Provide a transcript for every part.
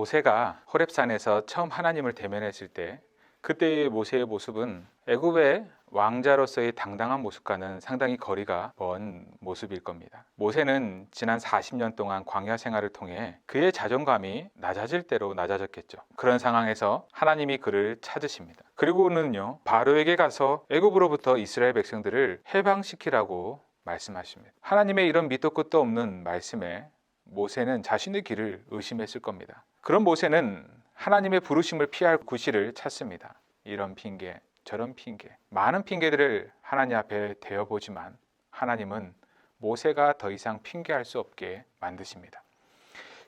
모세가 호렙산에서 처음 하나님을 대면했을 때 그때의 모세의 모습은 애굽의 왕자로서의 당당한 모습과는 상당히 거리가 먼 모습일 겁니다. 모세는 지난 40년 동안 광야 생활을 통해 그의 자존감이 낮아질 대로 낮아졌겠죠. 그런 상황에서 하나님이 그를 찾으십니다. 그리고는요, 바로에게 가서 애굽으로부터 이스라엘 백성들을 해방시키라고 말씀하십니다. 하나님의 이런 밑도 끝도 없는 말씀에 모세는 자신의 길을 의심했을 겁니다. 그런 모세는 하나님의 부르심을 피할 구실을 찾습니다. 이런 핑계, 저런 핑계, 많은 핑계들을 하나님 앞에 대어보지만 하나님은 모세가 더 이상 핑계할 수 없게 만드십니다.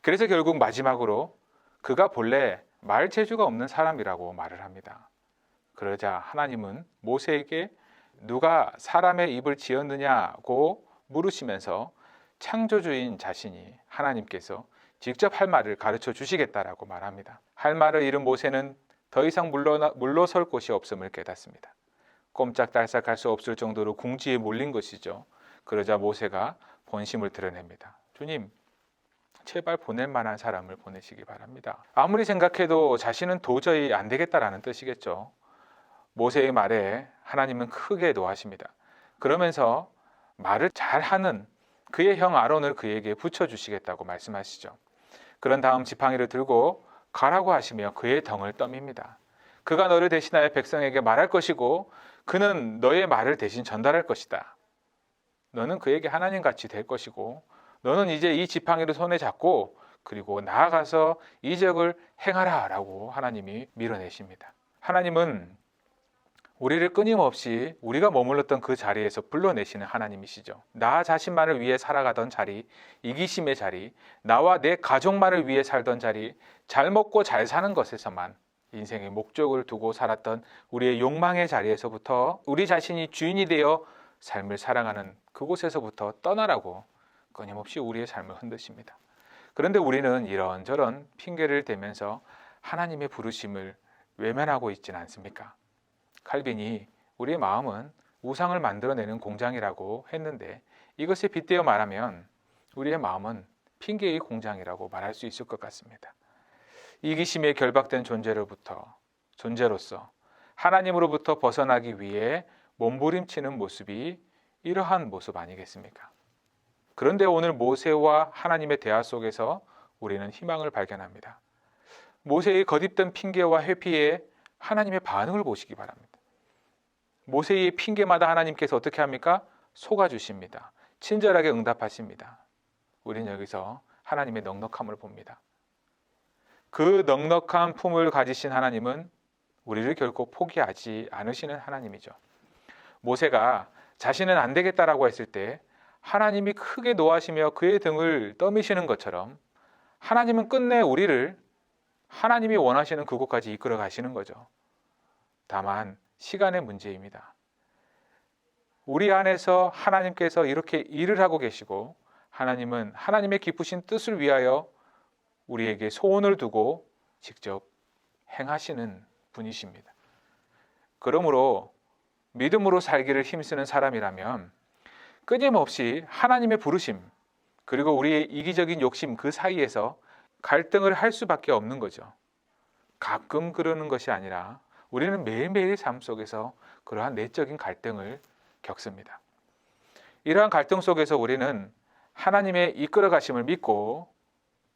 그래서 결국 마지막으로 그가 본래 말 재주가 없는 사람이라고 말을 합니다. 그러자 하나님은 모세에게 누가 사람의 입을 지었느냐고 물으시면서 창조주인 자신이 하나님께서 직접 할 말을 가르쳐 주시겠다라고 말합니다. 할 말을 잃은 모세는 더 이상 물러설 곳이 없음을 깨닫습니다. 꼼짝달싹할 수 없을 정도로 궁지에 몰린 것이죠. 그러자 모세가 본심을 드러냅니다. 주님, 제발 보낼 만한 사람을 보내시기 바랍니다. 아무리 생각해도 자신은 도저히 안 되겠다라는 뜻이겠죠. 모세의 말에 하나님은 크게 노하십니다. 그러면서 말을 잘하는 그의 형 아론을 그에게 붙여주시겠다고 말씀하시죠. 그런 다음 지팡이를 들고 가라고 하시며 그의 덩을 떠밉니다. 그가 너를 대신하여 백성에게 말할 것이고 그는 너의 말을 대신 전달할 것이다. 너는 그에게 하나님같이 될 것이고 너는 이제 이 지팡이를 손에 잡고 그리고 나아가서 이적을 행하라 라고 하나님이 밀어내십니다. 하나님은 우리를 끊임없이 우리가 머물렀던 그 자리에서 불러내시는 하나님이시죠. 나 자신만을 위해 살아가던 자리, 이기심의 자리, 나와 내 가족만을 위해 살던 자리, 잘 먹고 잘 사는 것에서만 인생의 목적을 두고 살았던 우리의 욕망의 자리에서부터 우리 자신이 주인이 되어 삶을 살아가는 그곳에서부터 떠나라고 끊임없이 우리의 삶을 흔드십니다. 그런데 우리는 이런저런 핑계를 대면서 하나님의 부르심을 외면하고 있지는 않습니까? 칼빈이 우리의 마음은 우상을 만들어내는 공장이라고 했는데 이것에 빗대어 말하면 우리의 마음은 핑계의 공장이라고 말할 수 있을 것 같습니다. 이기심에 결박된 존재로서 하나님으로부터 벗어나기 위해 몸부림치는 모습이 이러한 모습 아니겠습니까? 그런데 오늘 모세와 하나님의 대화 속에서 우리는 희망을 발견합니다. 모세의 거듭된 핑계와 회피에 하나님의 반응을 보시기 바랍니다. 모세의 핑계마다 하나님께서 어떻게 합니까? 속아주십니다. 친절하게 응답하십니다. 우리는 여기서 하나님의 넉넉함을 봅니다. 그 넉넉한 품을 가지신 하나님은 우리를 결코 포기하지 않으시는 하나님이죠. 모세가 자신은 안 되겠다라고 했을 때 하나님이 크게 노하시며 그의 등을 떠미시는 것처럼 하나님은 끝내 우리를 하나님이 원하시는 그곳까지 이끌어 가시는 거죠. 다만 시간의 문제입니다. 우리 안에서 하나님께서 이렇게 일을 하고 계시고 하나님은 하나님의 기쁘신 뜻을 위하여 우리에게 소원을 두고 직접 행하시는 분이십니다. 그러므로 믿음으로 살기를 힘쓰는 사람이라면 끊임없이 하나님의 부르심 그리고 우리의 이기적인 욕심 그 사이에서 갈등을 할 수밖에 없는 거죠. 가끔 그러는 것이 아니라 우리는 매일매일 삶 속에서 그러한 내적인 갈등을 겪습니다. 이러한 갈등 속에서 우리는 하나님의 이끌어 가심을 믿고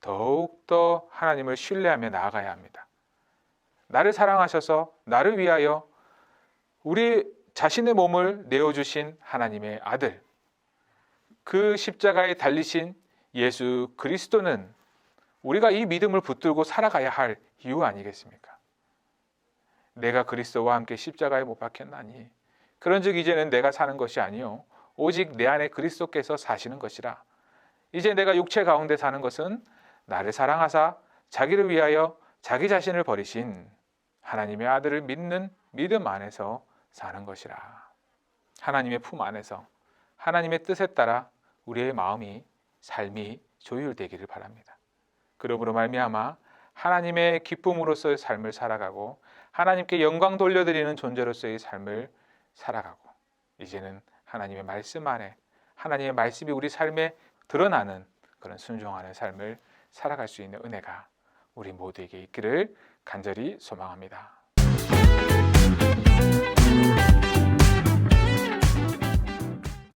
더욱더 하나님을 신뢰하며 나아가야 합니다. 나를 사랑하셔서 나를 위하여 우리 자신의 몸을 내어주신 하나님의 아들, 그 십자가에 달리신 예수 그리스도는 우리가 이 믿음을 붙들고 살아가야 할 이유 아니겠습니까? 내가 그리스도와 함께 십자가에 못 박혔나니 그런즉 이제는 내가 사는 것이 아니요 오직 내 안에 그리스도께서 사시는 것이라. 이제 내가 육체 가운데 사는 것은 나를 사랑하사 자기를 위하여 자기 자신을 버리신 하나님의 아들을 믿는 믿음 안에서 사는 것이라. 하나님의 품 안에서 하나님의 뜻에 따라 우리의 마음이 삶이 조율되기를 바랍니다. 그러므로 말미암아 하나님의 기쁨으로서의 삶을 살아가고 하나님께 영광 돌려드리는 존재로서의 삶을 살아가고 이제는 하나님의 말씀 안에 하나님의 말씀이 우리 삶에 드러나는 그런 순종하는 삶을 살아갈 수 있는 은혜가 우리 모두에게 있기를 간절히 소망합니다.